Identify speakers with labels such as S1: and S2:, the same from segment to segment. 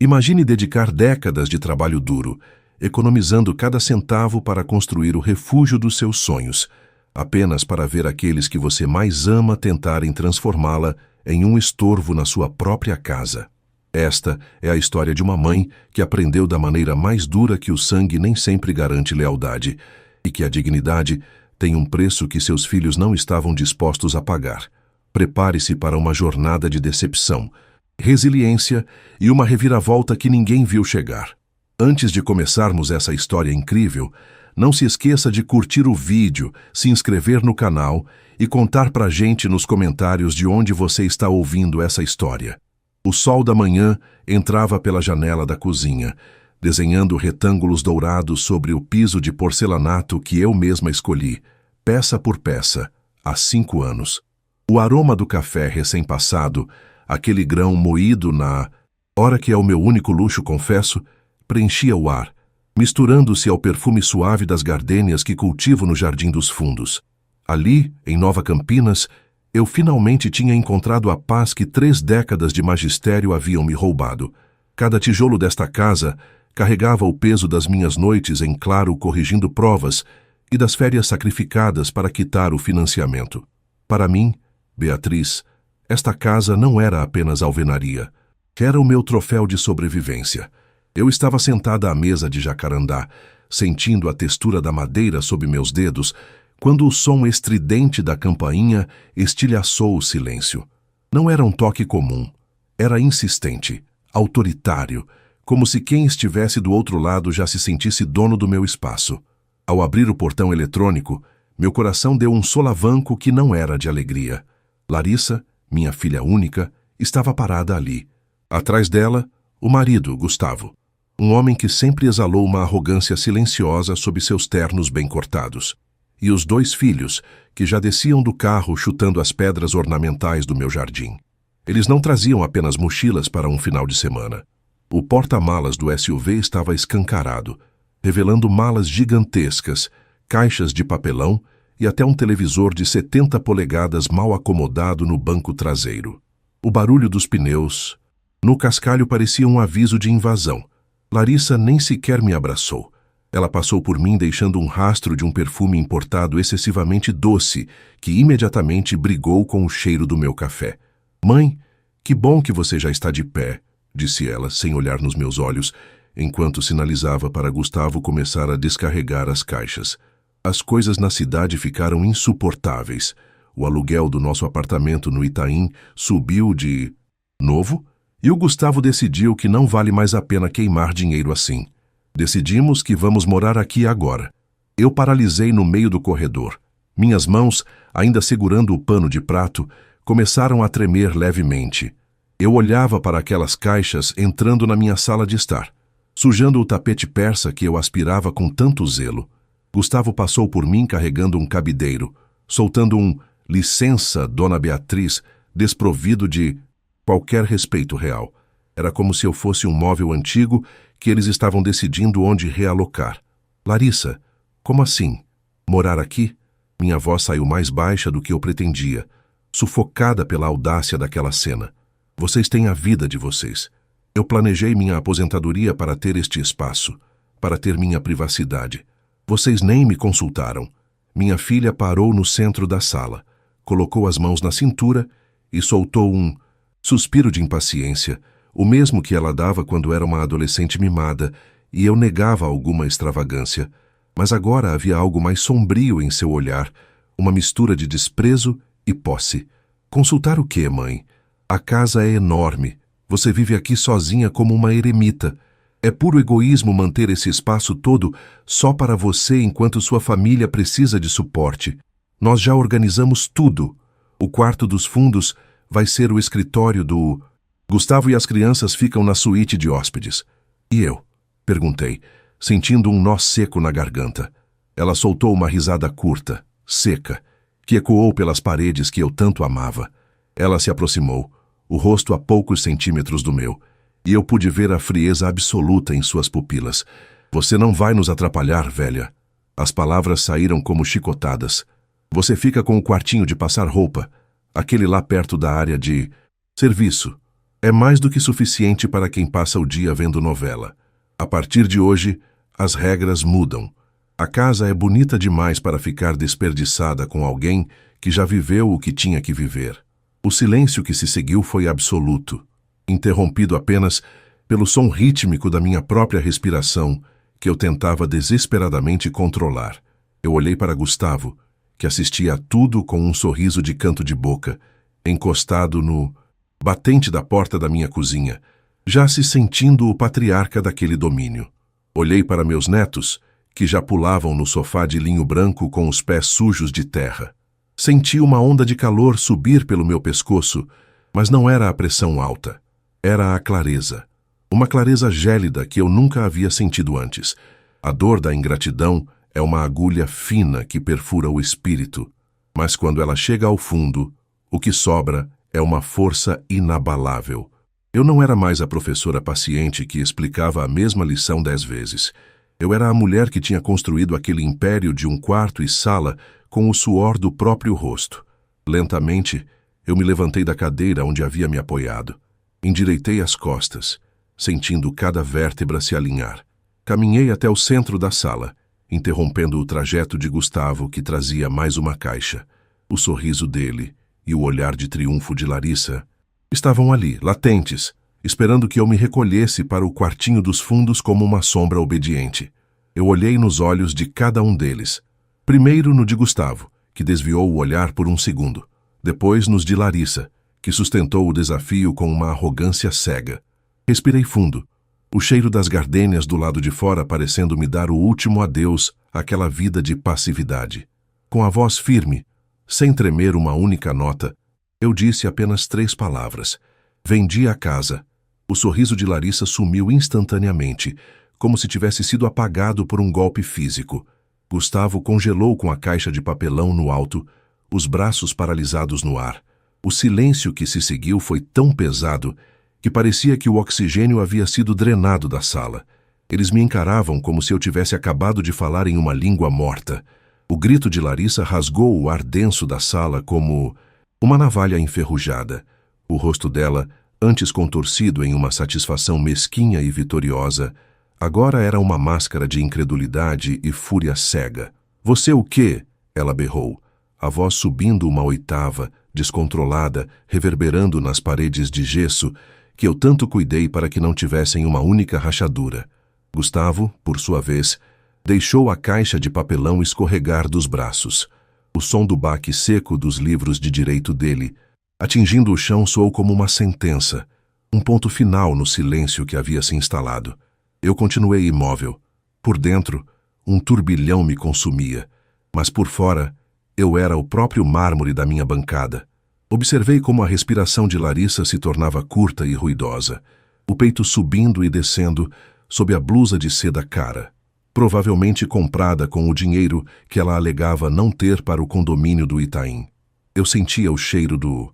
S1: Imagine dedicar décadas de trabalho duro, economizando cada centavo para construir o refúgio dos seus sonhos, apenas para ver aqueles que você mais ama tentarem transformá-la em um estorvo na sua própria casa. Esta é a história de uma mãe que aprendeu da maneira mais dura que o sangue nem sempre garante lealdade e que a dignidade tem um preço que seus filhos não estavam dispostos a pagar. Prepare-se para uma jornada de decepção, resiliência e uma reviravolta que ninguém viu chegar. Antes de começarmos essa história incrível, não se esqueça de curtir o vídeo, se inscrever no canal e contar pra gente nos comentários de onde você está ouvindo essa história. O sol da manhã entrava pela janela da cozinha, desenhando retângulos dourados sobre o piso de porcelanato que eu mesma escolhi, peça por peça, há 5 anos. O aroma do café recém-passado, aquele grão moído na hora que é o meu único luxo, confesso, preenchia o ar, misturando-se ao perfume suave das gardênias que cultivo no Jardim dos Fundos. Ali, em Nova Campinas, eu finalmente tinha encontrado a paz que 3 décadas de magistério haviam me roubado. Cada tijolo desta casa carregava o peso das minhas noites em claro corrigindo provas e das férias sacrificadas para quitar o financiamento. Para mim, Beatriz, esta casa não era apenas alvenaria. Era o meu troféu de sobrevivência. Eu estava sentada à mesa de jacarandá, sentindo a textura da madeira sob meus dedos, quando o som estridente da campainha estilhaçou o silêncio. Não era um toque comum. Era insistente, autoritário, como se quem estivesse do outro lado já se sentisse dono do meu espaço. Ao abrir o portão eletrônico, meu coração deu um solavanco que não era de alegria. Larissa, minha filha única, estava parada ali. Atrás dela, o marido, Gustavo. Um homem que sempre exalou uma arrogância silenciosa sob seus ternos bem cortados. E os 2 filhos, que já desciam do carro chutando as pedras ornamentais do meu jardim. Eles não traziam apenas mochilas para um final de semana. O porta-malas do SUV estava escancarado, revelando malas gigantescas, caixas de papelão e até um televisor de 70 polegadas mal acomodado no banco traseiro. O barulho dos pneus no cascalho parecia um aviso de invasão. Larissa nem sequer me abraçou. Ela passou por mim deixando um rastro de um perfume importado excessivamente doce, que imediatamente brigou com o cheiro do meu café. "Mãe, que bom que você já está de pé", disse ela, sem olhar nos meus olhos, enquanto sinalizava para Gustavo começar a descarregar as caixas. As coisas na cidade ficaram insuportáveis. O aluguel do nosso apartamento no Itaim subiu de novo, e o Gustavo decidiu que não vale mais a pena queimar dinheiro assim. Decidimos que vamos morar aqui agora. Eu paralisei no meio do corredor. Minhas mãos, ainda segurando o pano de prato, começaram a tremer levemente. Eu olhava para aquelas caixas entrando na minha sala de estar, sujando o tapete persa que eu aspirava com tanto zelo. Gustavo passou por mim carregando um cabideiro, soltando um "licença, dona Beatriz", desprovido de qualquer respeito real. Era como se eu fosse um móvel antigo que eles estavam decidindo onde realocar. "Larissa, como assim? Morar aqui?" Minha voz saiu mais baixa do que eu pretendia, sufocada pela audácia daquela cena. "Vocês têm a vida de vocês. Eu planejei minha aposentadoria para ter este espaço, para ter minha privacidade. Vocês nem me consultaram." Minha filha parou no centro da sala, colocou as mãos na cintura e soltou um suspiro de impaciência, o mesmo que ela dava quando era uma adolescente mimada, e eu negava alguma extravagância. Mas agora havia algo mais sombrio em seu olhar, uma mistura de desprezo e posse. "Consultar o quê, mãe? A casa é enorme. Você vive aqui sozinha como uma eremita. É puro egoísmo manter esse espaço todo só para você enquanto sua família precisa de suporte. Nós já organizamos tudo. O quarto dos fundos vai ser o escritório do... Gustavo e as crianças ficam na suíte de hóspedes." "E eu?" perguntei, sentindo um nó seco na garganta. Ela soltou uma risada curta, seca, que ecoou pelas paredes que eu tanto amava. Ela se aproximou, o rosto a poucos centímetros do meu, e eu pude ver a frieza absoluta em suas pupilas. "Você não vai nos atrapalhar, velha." As palavras saíram como chicotadas. "Você fica com o quartinho de passar roupa, aquele lá perto da área de serviço." É mais do que suficiente para quem passa o dia vendo novela. A partir de hoje, as regras mudam. A casa é bonita demais para ficar desperdiçada com alguém que já viveu o que tinha que viver. O silêncio que se seguiu foi absoluto, interrompido apenas pelo som rítmico da minha própria respiração, que eu tentava desesperadamente controlar. Eu olhei para Gustavo, que assistia a tudo com um sorriso de canto de boca, encostado no batente da porta da minha cozinha, já se sentindo o patriarca daquele domínio. Olhei para meus netos, que já pulavam no sofá de linho branco com os pés sujos de terra. Senti uma onda de calor subir pelo meu pescoço, mas não era a pressão alta. Era a clareza. Uma clareza gélida que eu nunca havia sentido antes. A dor da ingratidão é uma agulha fina que perfura o espírito, mas quando ela chega ao fundo, o que sobra é uma força inabalável. Eu não era mais a professora paciente que explicava a mesma lição 10 vezes. Eu era a mulher que tinha construído aquele império de um quarto e sala com o suor do próprio rosto. Lentamente, eu me levantei da cadeira onde havia me apoiado. Endireitei as costas, sentindo cada vértebra se alinhar. Caminhei até o centro da sala, interrompendo o trajeto de Gustavo, que trazia mais uma caixa. O sorriso dele e o olhar de triunfo de Larissa estavam ali, latentes, esperando que eu me recolhesse para o quartinho dos fundos como uma sombra obediente. Eu olhei nos olhos de cada um deles. Primeiro no de Gustavo, que desviou o olhar por um segundo. Depois nos de Larissa, que sustentou o desafio com uma arrogância cega. Respirei fundo, o cheiro das gardênias do lado de fora parecendo me dar o último adeus àquela vida de passividade. Com a voz firme, sem tremer uma única nota, eu disse apenas 3 palavras. Vendi a casa. O sorriso de Larissa sumiu instantaneamente, como se tivesse sido apagado por um golpe físico. Gustavo congelou com a caixa de papelão no alto, os braços paralisados no ar. O silêncio que se seguiu foi tão pesado que parecia que o oxigênio havia sido drenado da sala. Eles me encaravam como se eu tivesse acabado de falar em uma língua morta. O grito de Larissa rasgou o ar denso da sala como uma navalha enferrujada. O rosto dela, antes contorcido em uma satisfação mesquinha e vitoriosa, agora era uma máscara de incredulidade e fúria cega. "Você o quê?" ela berrou, a voz subindo uma oitava, descontrolada, reverberando nas paredes de gesso que eu tanto cuidei para que não tivessem uma única rachadura. Gustavo, por sua vez, deixou a caixa de papelão escorregar dos braços. O som do baque seco dos livros de direito dele, atingindo o chão, soou como uma sentença, um ponto final no silêncio que havia se instalado. Eu continuei imóvel. Por dentro, um turbilhão me consumia, mas por fora, eu era o próprio mármore da minha bancada. Observei como a respiração de Larissa se tornava curta e ruidosa, o peito subindo e descendo sob a blusa de seda cara, provavelmente comprada com o dinheiro que ela alegava não ter para o condomínio do Itaim. Eu sentia o cheiro do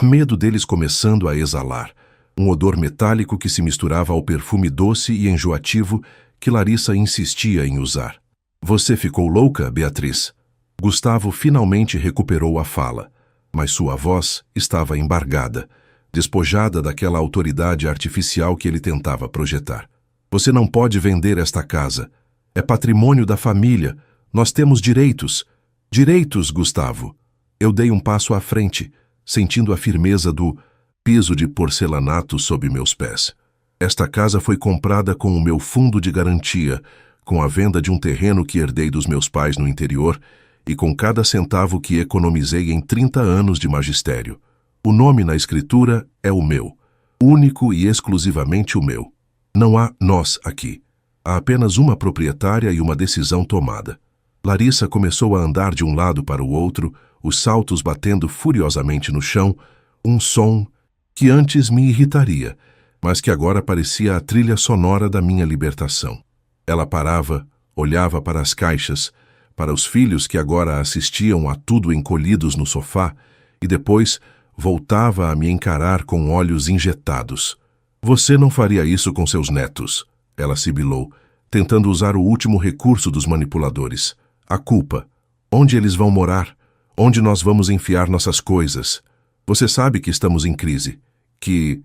S1: medo deles começando a exalar, um odor metálico que se misturava ao perfume doce e enjoativo que Larissa insistia em usar. "Você ficou louca, Beatriz?" Gustavo finalmente recuperou a fala, mas sua voz estava embargada, despojada daquela autoridade artificial que ele tentava projetar. "Você não pode vender esta casa. É patrimônio da família. Nós temos direitos." "Direitos, Gustavo." Eu dei um passo à frente, sentindo a firmeza do piso de porcelanato sob meus pés. Esta casa foi comprada com o meu fundo de garantia, com a venda de um terreno que herdei dos meus pais no interior e com cada centavo que economizei em 30 anos de magistério. O nome na escritura é o meu, único e exclusivamente o meu. Não há nós aqui. Há apenas uma proprietária e uma decisão tomada. Larissa começou a andar de um lado para o outro, os saltos batendo furiosamente no chão, um som que antes me irritaria, mas que agora parecia a trilha sonora da minha libertação. Ela parava, olhava para as caixas, para os filhos que agora assistiam a tudo encolhidos no sofá, e depois voltava a me encarar com olhos injetados. "Você não faria isso com seus netos," ela sibilou, tentando usar o último recurso dos manipuladores. "A culpa. Onde eles vão morar? Onde nós vamos enfiar nossas coisas? Você sabe que estamos em crise, que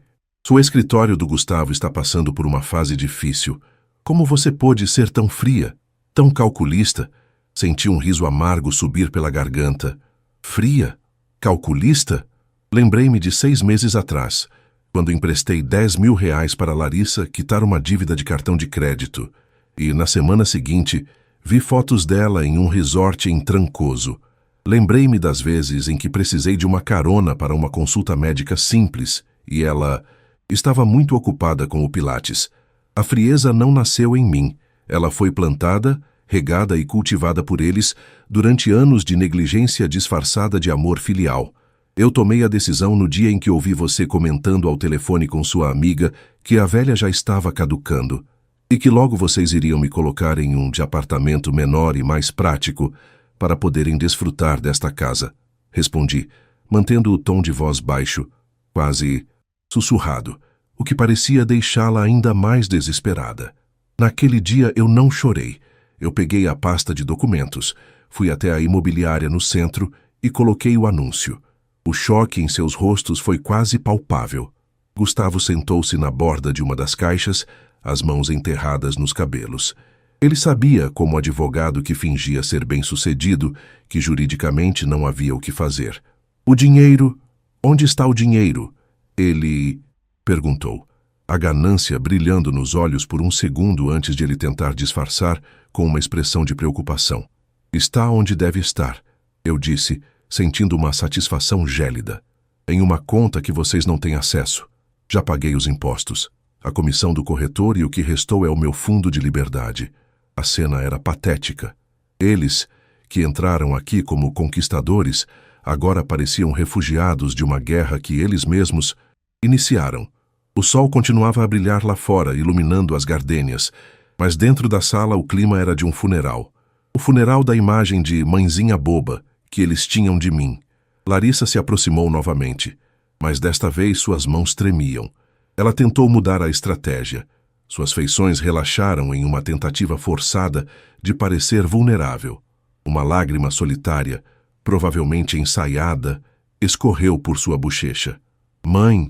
S1: O escritório do Gustavo está passando por uma fase difícil. Como você pôde ser tão fria, tão calculista? Senti um riso amargo subir pela garganta. Fria? Calculista? Lembrei-me de 6 meses atrás, quando emprestei R$ 10.000 para Larissa quitar uma dívida de cartão de crédito. E, na semana seguinte, vi fotos dela em um resort em Trancoso. Lembrei-me das vezes em que precisei de uma carona para uma consulta médica simples, e ela estava muito ocupada com o Pilates. A frieza não nasceu em mim. Ela foi plantada, regada e cultivada por eles durante anos de negligência disfarçada de amor filial. Eu tomei a decisão no dia em que ouvi você comentando ao telefone com sua amiga que a velha já estava caducando e que logo vocês iriam me colocar em um de apartamento menor e mais prático para poderem desfrutar desta casa. Respondi, mantendo o tom de voz baixo, quase sussurrado, o que parecia deixá-la ainda mais desesperada. Naquele dia eu não chorei. Eu peguei a pasta de documentos, fui até a imobiliária no centro e coloquei o anúncio. O choque em seus rostos foi quase palpável. Gustavo sentou-se na borda de uma das caixas, as mãos enterradas nos cabelos. Ele sabia, como advogado que fingia ser bem-sucedido, que juridicamente não havia o que fazer. O dinheiro? Onde está o dinheiro? Ele perguntou, a ganância brilhando nos olhos por um segundo antes de ele tentar disfarçar com uma expressão de preocupação. Está onde deve estar, eu disse, sentindo uma satisfação gélida. Em uma conta que vocês não têm acesso. Já paguei os impostos, a comissão do corretor e o que restou é o meu fundo de liberdade. A cena era patética. Eles, que entraram aqui como conquistadores, agora pareciam refugiados de uma guerra que eles mesmos iniciaram. O sol continuava a brilhar lá fora, iluminando as gardênias, mas dentro da sala o clima era de um funeral. O funeral da imagem de mãezinha boba que eles tinham de mim. Larissa se aproximou novamente, mas desta vez suas mãos tremiam. Ela tentou mudar a estratégia. Suas feições relaxaram em uma tentativa forçada de parecer vulnerável. Uma lágrima solitária, provavelmente ensaiada, escorreu por sua bochecha. Mãe,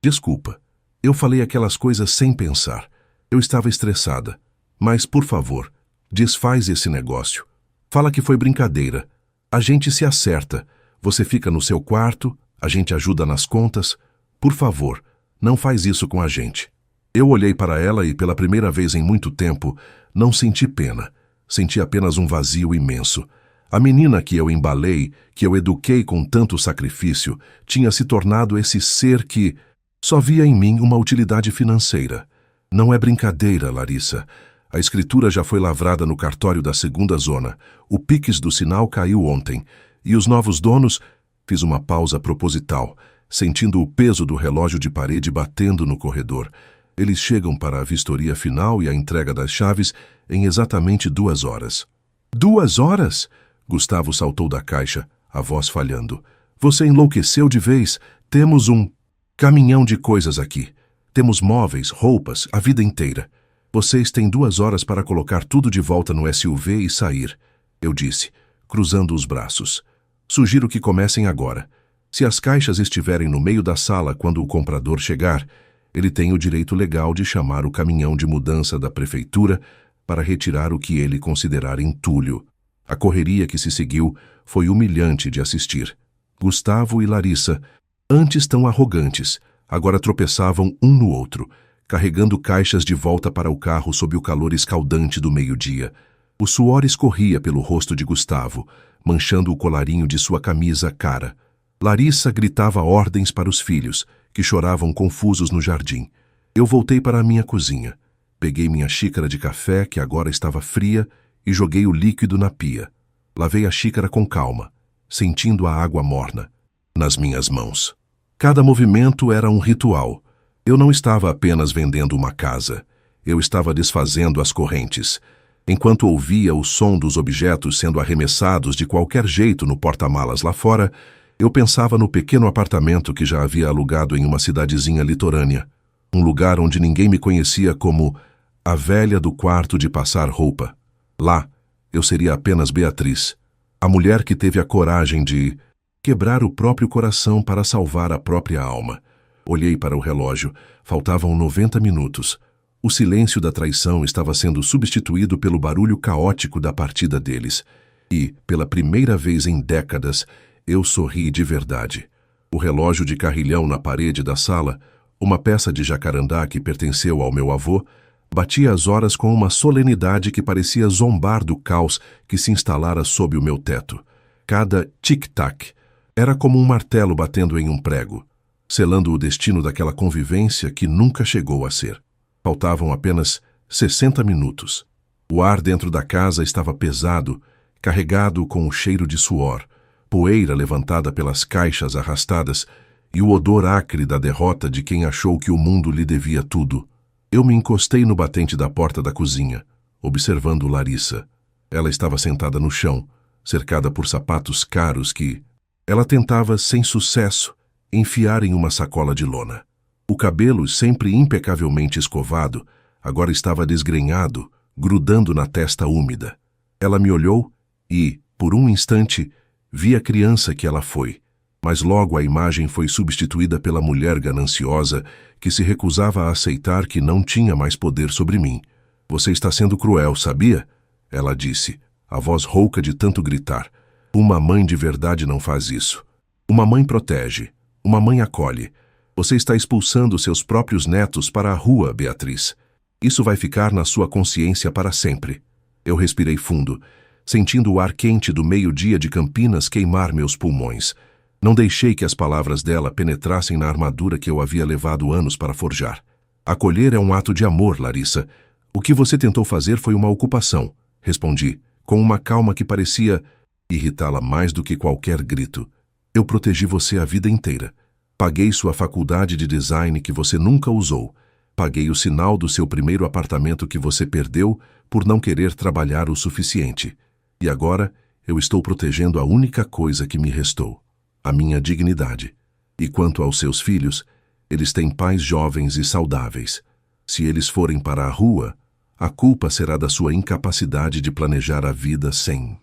S1: desculpa. Eu falei aquelas coisas sem pensar. Eu estava estressada. Mas, por favor, desfaz esse negócio. Fala que foi brincadeira. A gente se acerta. Você fica no seu quarto, a gente ajuda nas contas. Por favor, não faz isso com a gente. Eu olhei para ela e, pela primeira vez em muito tempo, não senti pena. Senti apenas um vazio imenso. A menina que eu embalei, que eu eduquei com tanto sacrifício, tinha se tornado esse ser que só via em mim uma utilidade financeira. Não é brincadeira, Larissa. A escritura já foi lavrada no cartório da segunda zona. O Pix do sinal caiu ontem. E os novos donos... Fiz uma pausa proposital, sentindo o peso do relógio de parede batendo no corredor. Eles chegam para a vistoria final e a entrega das chaves em exatamente 2 horas. 2 horas? Gustavo saltou da caixa, a voz falhando. Você enlouqueceu de vez. Temos um caminhão de coisas aqui. Temos móveis, roupas, a vida inteira. Vocês têm 2 horas para colocar tudo de volta no SUV e sair, eu disse, cruzando os braços. Sugiro que comecem agora. Se as caixas estiverem no meio da sala quando o comprador chegar, ele tem o direito legal de chamar o caminhão de mudança da prefeitura para retirar o que ele considerar entulho. A correria que se seguiu foi humilhante de assistir. Gustavo e Larissa, antes tão arrogantes, agora tropeçavam um no outro, carregando caixas de volta para o carro sob o calor escaldante do meio-dia. O suor escorria pelo rosto de Gustavo, manchando o colarinho de sua camisa cara. Larissa gritava ordens para os filhos, que choravam confusos no jardim. Eu voltei para a minha cozinha. Peguei minha xícara de café, que agora estava fria, e joguei o líquido na pia. Lavei a xícara com calma, sentindo a água morna nas minhas mãos. Cada movimento era um ritual. Eu não estava apenas vendendo uma casa. Eu estava desfazendo as correntes. Enquanto ouvia o som dos objetos sendo arremessados de qualquer jeito no porta-malas lá fora, eu pensava no pequeno apartamento que já havia alugado em uma cidadezinha litorânea. Um lugar onde ninguém me conhecia como a velha do quarto de passar roupa. Lá, eu seria apenas Beatriz, a mulher que teve a coragem de quebrar o próprio coração para salvar a própria alma. Olhei para o relógio. Faltavam 90 minutos. O silêncio da traição estava sendo substituído pelo barulho caótico da partida deles. E, pela primeira vez em décadas, eu sorri de verdade. O relógio de carrilhão na parede da sala, uma peça de jacarandá que pertenceu ao meu avô, batia as horas com uma solenidade que parecia zombar do caos que se instalara sob o meu teto. Cada tic-tac era como um martelo batendo em um prego, selando o destino daquela convivência que nunca chegou a ser. Faltavam apenas 60 minutos. O ar dentro da casa estava pesado, carregado com o cheiro de suor, poeira levantada pelas caixas arrastadas e o odor acre da derrota de quem achou que o mundo lhe devia tudo. Eu me encostei no batente da porta da cozinha, observando Larissa. Ela estava sentada no chão, cercada por sapatos caros que ela tentava, sem sucesso, enfiar em uma sacola de lona. O cabelo, sempre impecavelmente escovado, agora estava desgrenhado, grudando na testa úmida. Ela me olhou e, por um instante, vi a criança que ela foi. Mas logo a imagem foi substituída pela mulher gananciosa que se recusava a aceitar que não tinha mais poder sobre mim. Você está sendo cruel, sabia? Ela disse, a voz rouca de tanto gritar. Uma mãe de verdade não faz isso. Uma mãe protege. Uma mãe acolhe. Você está expulsando seus próprios netos para a rua, Beatriz. Isso vai ficar na sua consciência para sempre. Eu respirei fundo, sentindo o ar quente do meio-dia de Campinas queimar meus pulmões. Não deixei que as palavras dela penetrassem na armadura que eu havia levado anos para forjar. Acolher é um ato de amor, Larissa. O que você tentou fazer foi uma ocupação, respondi, com uma calma que parecia irritá-la mais do que qualquer grito. Eu protegi você a vida inteira. Paguei sua faculdade de design que você nunca usou. Paguei o sinal do seu primeiro apartamento que você perdeu por não querer trabalhar o suficiente. E agora eu estou protegendo a única coisa que me restou. A minha dignidade. E quanto aos seus filhos, eles têm pais jovens e saudáveis. Se eles forem para a rua, a culpa será da sua incapacidade de planejar a vida sem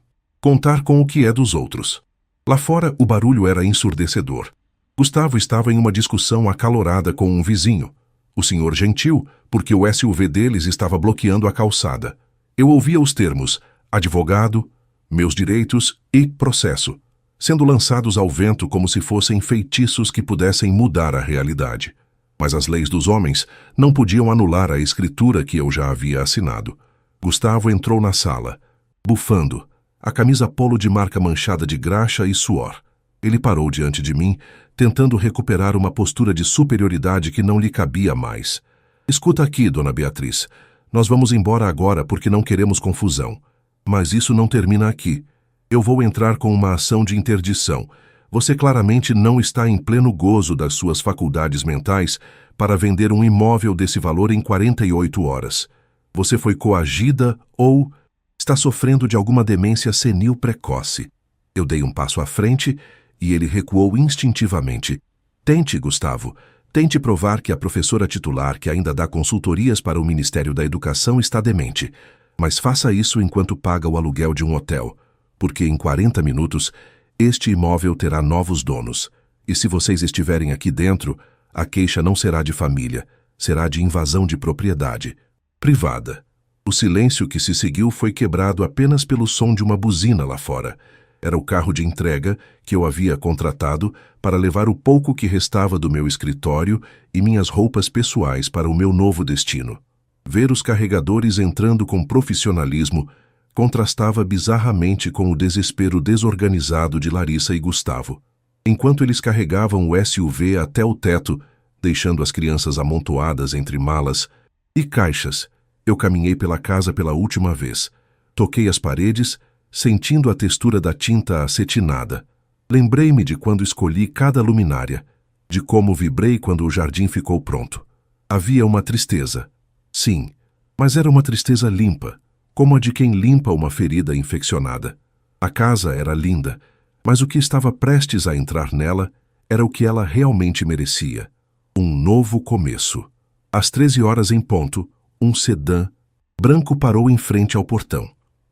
S1: contar com o que é dos outros. Lá fora, o barulho era ensurdecedor. Gustavo estava em uma discussão acalorada com um vizinho. O senhor Gentil, porque o SUV deles estava bloqueando a calçada. Eu ouvia os termos advogado, meus direitos e processo, sendo lançados ao vento como se fossem feitiços que pudessem mudar a realidade. Mas as leis dos homens não podiam anular a escritura que eu já havia assinado. Gustavo entrou na sala, bufando, a camisa polo de marca manchada de graxa e suor. Ele parou diante de mim, tentando recuperar uma postura de superioridade que não lhe cabia mais. Escuta aqui, dona Beatriz. Nós vamos embora agora porque não queremos confusão. Mas isso não termina aqui. Eu vou entrar com uma ação de interdição. Você claramente não está em pleno gozo das suas faculdades mentais para vender um imóvel desse valor em 48 horas. Você foi coagida ou está sofrendo de alguma demência senil precoce. Eu dei um passo à frente e ele recuou instintivamente. Tente, Gustavo. Tente provar que a professora titular que ainda dá consultorias para o Ministério da Educação está demente. Mas faça isso enquanto paga o aluguel de um hotel. Porque em 40 minutos, este imóvel terá novos donos. E se vocês estiverem aqui dentro, a queixa não será de família, será de invasão de propriedade. Privada. O silêncio que se seguiu foi quebrado apenas pelo som de uma buzina lá fora. Era o carro de entrega que eu havia contratado para levar o pouco que restava do meu escritório e minhas roupas pessoais para o meu novo destino. Ver os carregadores entrando com profissionalismo contrastava bizarramente com o desespero desorganizado de Larissa e Gustavo. Enquanto eles carregavam o SUV até o teto, deixando as crianças amontoadas entre malas e caixas, eu caminhei pela casa pela última vez. Toquei as paredes, sentindo a textura da tinta acetinada. Lembrei-me de quando escolhi cada luminária, de como vibrei quando o jardim ficou pronto. Havia uma tristeza. Sim, mas era uma tristeza limpa, como a de quem limpa uma ferida infeccionada. A casa era linda, mas o que estava prestes a entrar nela era o que ela realmente merecia. Um novo começo. Às 13 horas em ponto, um sedã branco parou em frente ao portão.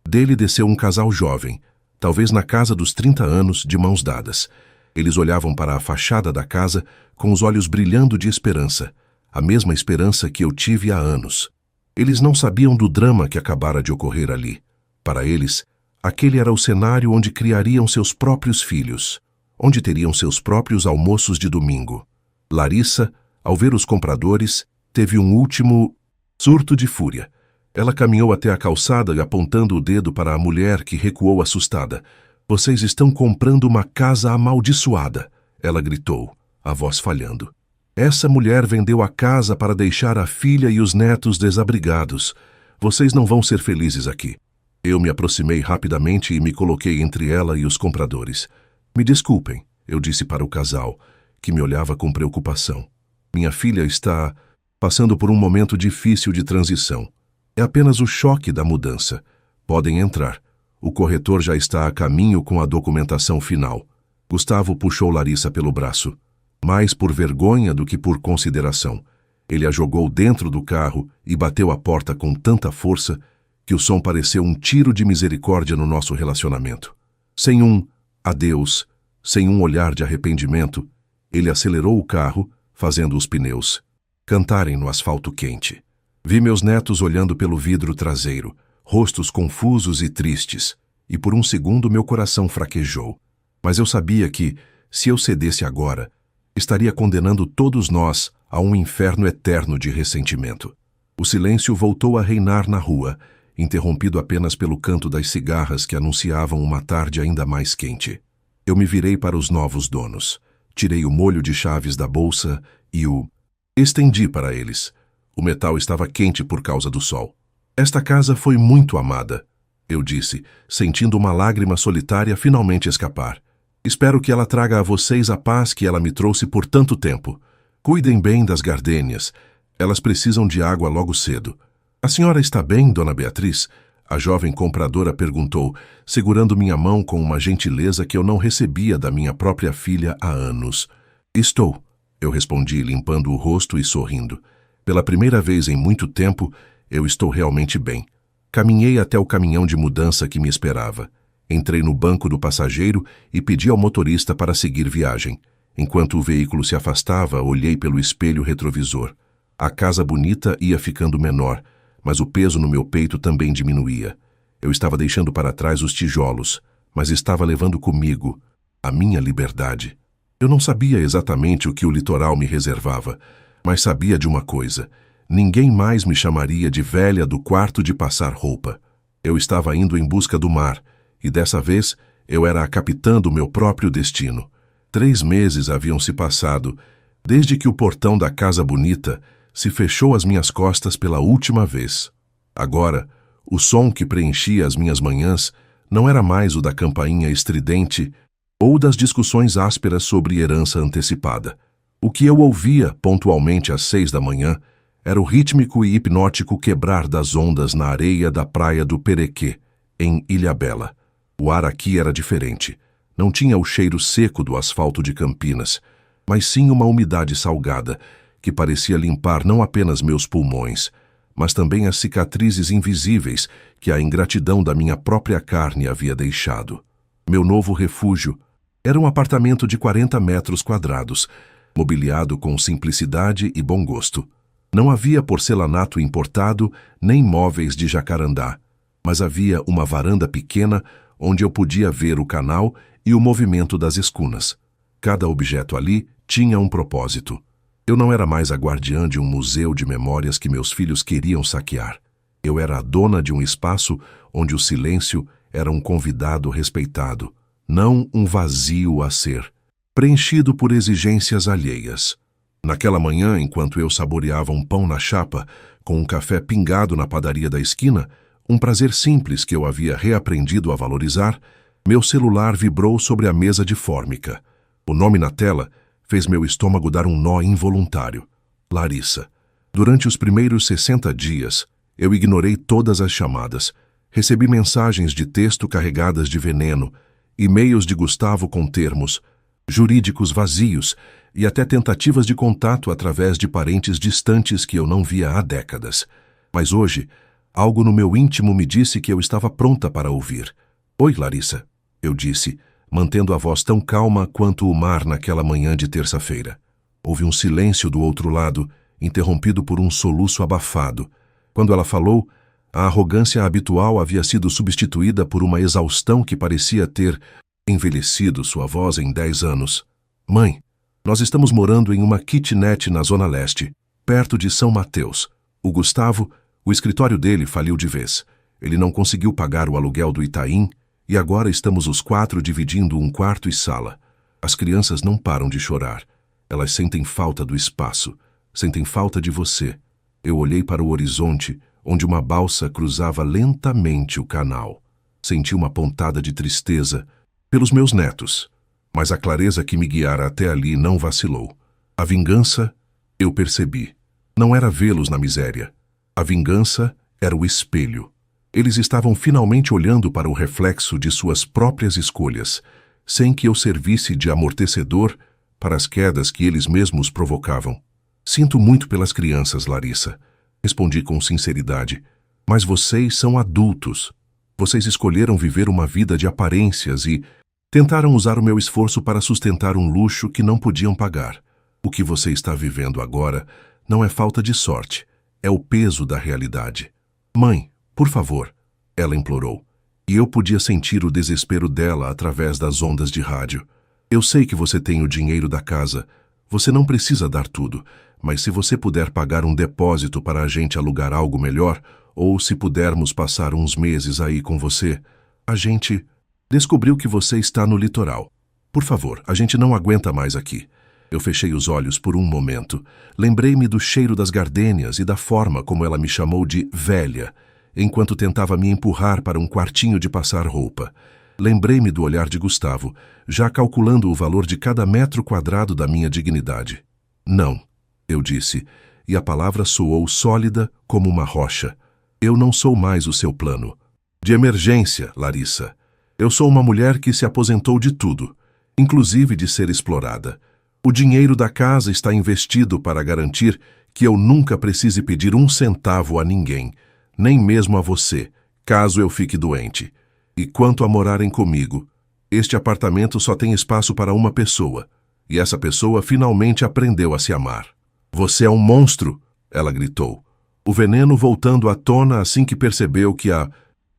S1: Dele desceu um casal jovem, talvez na casa dos 30 anos, de mãos dadas. Eles olhavam para a fachada da casa com os olhos brilhando de esperança, a mesma esperança que eu tive há anos. Eles não sabiam do drama que acabara de ocorrer ali. Para eles, aquele era o cenário onde criariam seus próprios filhos, onde teriam seus próprios almoços de domingo. Larissa, ao ver os compradores, teve um último surto de fúria. Ela caminhou até a calçada apontando o dedo para a mulher que recuou assustada. "Vocês estão comprando uma casa amaldiçoada", ela gritou, a voz falhando. "Essa mulher vendeu a casa para deixar a filha e os netos desabrigados. Vocês não vão ser felizes aqui." Eu me aproximei rapidamente e me coloquei entre ela e os compradores. "Me desculpem", eu disse para o casal, que me olhava com preocupação. "Minha filha está passando por um momento difícil de transição. É apenas o choque da mudança. Podem entrar. O corretor já está a caminho com a documentação final." Gustavo puxou Larissa pelo braço, mais por vergonha do que por consideração. Ele a jogou dentro do carro e bateu a porta com tanta força que o som pareceu um tiro de misericórdia no nosso relacionamento. Sem um adeus, sem um olhar de arrependimento, ele acelerou o carro, fazendo os pneus cantarem no asfalto quente. Vi meus netos olhando pelo vidro traseiro, rostos confusos e tristes, e por um segundo meu coração fraquejou. Mas eu sabia que, se eu cedesse agora, estaria condenando todos nós a um inferno eterno de ressentimento. O silêncio voltou a reinar na rua, interrompido apenas pelo canto das cigarras que anunciavam uma tarde ainda mais quente. Eu me virei para os novos donos. Tirei o molho de chaves da bolsa e o estendi para eles. O metal estava quente por causa do sol. "Esta casa foi muito amada", eu disse, sentindo uma lágrima solitária finalmente escapar. "Espero que ela traga a vocês a paz que ela me trouxe por tanto tempo. Cuidem bem das gardênias. Elas precisam de água logo cedo." "A senhora está bem, dona Beatriz?" a jovem compradora perguntou, segurando minha mão com uma gentileza que eu não recebia da minha própria filha há anos. "Estou", eu respondi, limpando o rosto e sorrindo. "Pela primeira vez em muito tempo, eu estou realmente bem." Caminhei até o caminhão de mudança que me esperava. Entrei no banco do passageiro e pedi ao motorista para seguir viagem. Enquanto o veículo se afastava, olhei pelo espelho retrovisor. A casa bonita ia ficando menor, mas o peso no meu peito também diminuía. Eu estava deixando para trás os tijolos, mas estava levando comigo a minha liberdade. Eu não sabia exatamente o que o litoral me reservava, mas sabia de uma coisa: ninguém mais me chamaria de velha do quarto de passar roupa. Eu estava indo em busca do mar, e dessa vez eu era a capitã do meu próprio destino. 3 meses haviam se passado, desde que o portão da casa bonita se fechou às minhas costas pela última vez. Agora, o som que preenchia as minhas manhãs não era mais o da campainha estridente ou das discussões ásperas sobre herança antecipada. O que eu ouvia pontualmente às 6 da manhã era o rítmico e hipnótico quebrar das ondas na areia da praia do Perequê, em Ilhabela. O ar aqui era diferente. Não tinha o cheiro seco do asfalto de Campinas, mas sim uma umidade salgada, que parecia limpar não apenas meus pulmões, mas também as cicatrizes invisíveis que a ingratidão da minha própria carne havia deixado. Meu novo refúgio era um apartamento de 40 metros quadrados, mobiliado com simplicidade e bom gosto. Não havia porcelanato importado nem móveis de jacarandá, mas havia uma varanda pequena onde eu podia ver o canal e o movimento das escunas. Cada objeto ali tinha um propósito. Eu não era mais a guardiã de um museu de memórias que meus filhos queriam saquear. Eu era a dona de um espaço onde o silêncio era um convidado respeitado, não um vazio a ser, preenchido por exigências alheias. Naquela manhã, enquanto eu saboreava um pão na chapa, com um café pingado na padaria da esquina, um prazer simples que eu havia reaprendido a valorizar, meu celular vibrou sobre a mesa de fórmica. O nome na tela fez meu estômago dar um nó involuntário. Larissa. Durante os primeiros 60 dias, eu ignorei todas as chamadas. Recebi mensagens de texto carregadas de veneno, e-mails de Gustavo com termos jurídicos vazios e até tentativas de contato através de parentes distantes que eu não via há décadas. Mas hoje, algo no meu íntimo me disse que eu estava pronta para ouvir. "Oi, Larissa", eu disse, mantendo a voz tão calma quanto o mar naquela manhã de terça-feira. Houve um silêncio do outro lado, interrompido por um soluço abafado. Quando ela falou, a arrogância habitual havia sido substituída por uma exaustão que parecia ter envelhecido sua voz em 10 anos. Mãe, nós estamos morando em uma kitnet na Zona Leste, perto de São Mateus. O Gustavo, o escritório dele faliu de vez. Ele não conseguiu pagar o aluguel do Itaim e agora estamos os 4 dividindo um quarto e sala. As crianças não param de chorar. Elas sentem falta do espaço, sentem falta de você. Eu olhei para o horizonte, onde uma balsa cruzava lentamente o canal. Senti uma pontada de tristeza pelos meus netos, mas a clareza que me guiara até ali não vacilou. A vingança, eu percebi, não era vê-los na miséria. A vingança era o espelho. Eles estavam finalmente olhando para o reflexo de suas próprias escolhas, sem que eu servisse de amortecedor para as quedas que eles mesmos provocavam. Sinto muito pelas crianças, Larissa, respondi com sinceridade, mas vocês são adultos. Vocês escolheram viver uma vida de aparências e tentaram usar o meu esforço para sustentar um luxo que não podiam pagar. O que você está vivendo agora não é falta de sorte, é o peso da realidade. Mãe, por favor, ela implorou, e eu podia sentir o desespero dela através das ondas de rádio. Eu sei que você tem o dinheiro da casa, você não precisa dar tudo, mas se você puder pagar um depósito para a gente alugar algo melhor, ou se pudermos passar uns meses aí com você, a gente descobriu que você está no litoral. Por favor, a gente não aguenta mais aqui. Eu fechei os olhos por um momento. Lembrei-me do cheiro das gardênias e da forma como ela me chamou de velha, enquanto tentava me empurrar para um quartinho de passar roupa. Lembrei-me do olhar de Gustavo, já calculando o valor de cada metro quadrado da minha dignidade. Não, eu disse, e a palavra soou sólida como uma rocha. Eu não sou mais o seu plano. De emergência, Larissa. Eu sou uma mulher que se aposentou de tudo, inclusive de ser explorada. O dinheiro da casa está investido para garantir que eu nunca precise pedir um centavo a ninguém, nem mesmo a você, caso eu fique doente. E quanto a morarem comigo, este apartamento só tem espaço para uma pessoa, e essa pessoa finalmente aprendeu a se amar. Você é um monstro, ela gritou, o veneno voltando à tona assim que percebeu que a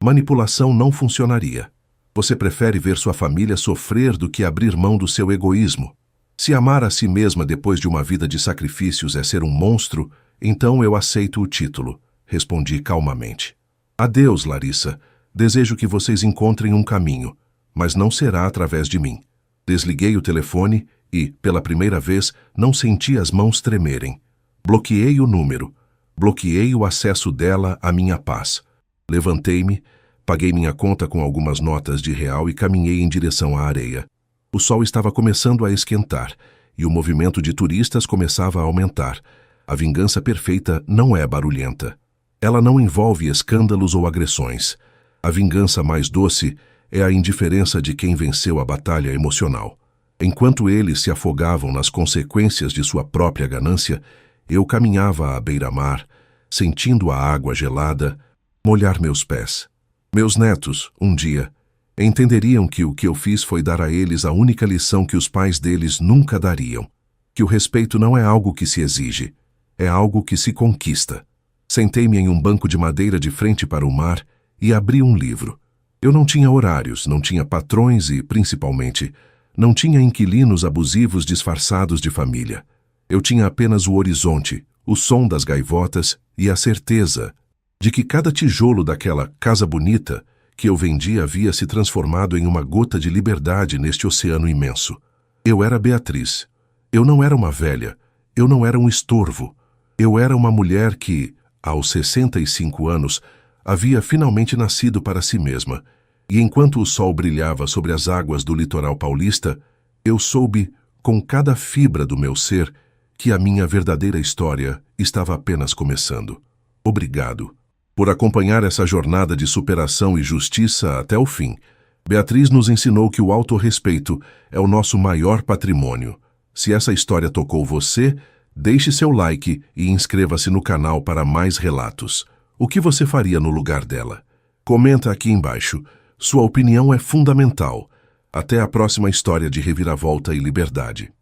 S1: manipulação não funcionaria. Você prefere ver sua família sofrer do que abrir mão do seu egoísmo. Se amar a si mesma depois de uma vida de sacrifícios é ser um monstro, então eu aceito o título, respondi calmamente. Adeus, Larissa. Desejo que vocês encontrem um caminho, mas não será através de mim. Desliguei o telefone e, pela primeira vez, não senti as mãos tremerem. Bloqueei o número. Bloqueei o acesso dela à minha paz. Levantei-me, paguei minha conta com algumas notas de real e caminhei em direção à areia. O sol estava começando a esquentar e o movimento de turistas começava a aumentar. A vingança perfeita não é barulhenta. Ela não envolve escândalos ou agressões. A vingança mais doce é a indiferença de quem venceu a batalha emocional. Enquanto eles se afogavam nas consequências de sua própria ganância, eu caminhava à beira-mar, sentindo a água gelada molhar meus pés. Meus netos, um dia, entenderiam que o que eu fiz foi dar a eles a única lição que os pais deles nunca dariam, que o respeito não é algo que se exige, é algo que se conquista. Sentei-me em um banco de madeira de frente para o mar e abri um livro. Eu não tinha horários, não tinha patrões e, principalmente, não tinha inquilinos abusivos disfarçados de família. Eu tinha apenas o horizonte, o som das gaivotas e a certeza de que cada tijolo daquela casa bonita que eu vendia havia se transformado em uma gota de liberdade neste oceano imenso. Eu era Beatriz. Eu não era uma velha. Eu não era um estorvo. Eu era uma mulher que, aos 65 anos, havia finalmente nascido para si mesma, e enquanto o sol brilhava sobre as águas do litoral paulista, eu soube, com cada fibra do meu ser, que a minha verdadeira história estava apenas começando. Obrigado por acompanhar essa jornada de superação e justiça até o fim. Beatriz nos ensinou que o autorrespeito é o nosso maior patrimônio. Se essa história tocou você, deixe seu like e inscreva-se no canal para mais relatos. O que você faria no lugar dela? Comenta aqui embaixo. Sua opinião é fundamental. Até a próxima história de reviravolta e liberdade.